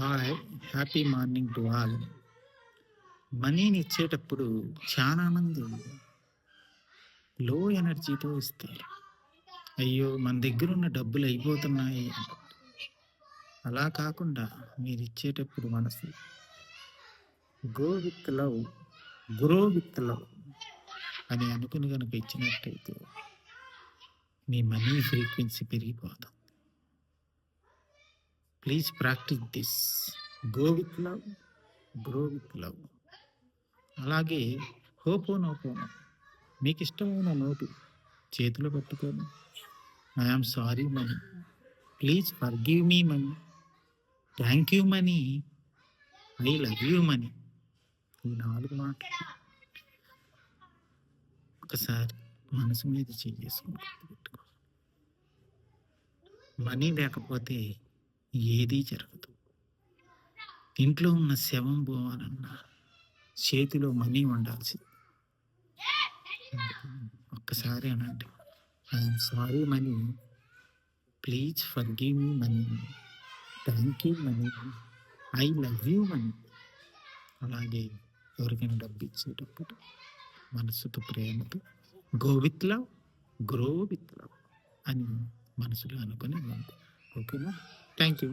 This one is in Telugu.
Hi, happy morning to all. మనీని ఇచ్చేటప్పుడు చాలామంది లో ఎనర్జీతో ఇస్తారు. అయ్యో! మన దగ్గరున్న డబ్బులు అయిపోతున్నాయి అన్నట్టు. అలా కాకుండా మీరిచ్చేటప్పుడు మనసు go with love, grow with love అని అనుకుని గనుక ఇచ్చినట్టయితే మీ మనీ ఫ్రీక్వెన్సీ పెరిగిపోతుంది. Please practice this. Go with love, grow with love. అలాగే హోపోనోపోనో మీకు ఇష్టమైన నోటు చేతిలో పెట్టుకొని I am sorry money, please forgive me money, thank you money, I love you money. ఈ 4 మాటలు ఒకసారి మనసు మీద చేసుకుని గుర్తుపెట్టుకో. మనీ లేకపోతే ఏదీ జరగదు. ఇంట్లో ఉన్న శవం పోవాలన్నా చేతిలో మనీ ఉండాల్సింది. ఒక్కసారి అనండి, I'm sorry money, please forgive me money, thank you money, I love you money. అలాగే ఎవరికైనా డబ్బు ఇచ్చేటప్పుడు మనసుతో ప్రేమతో go with love, grow with love అని మనసులో అనుకుని ఇవ్వండి. ఓకేనా? Thank you.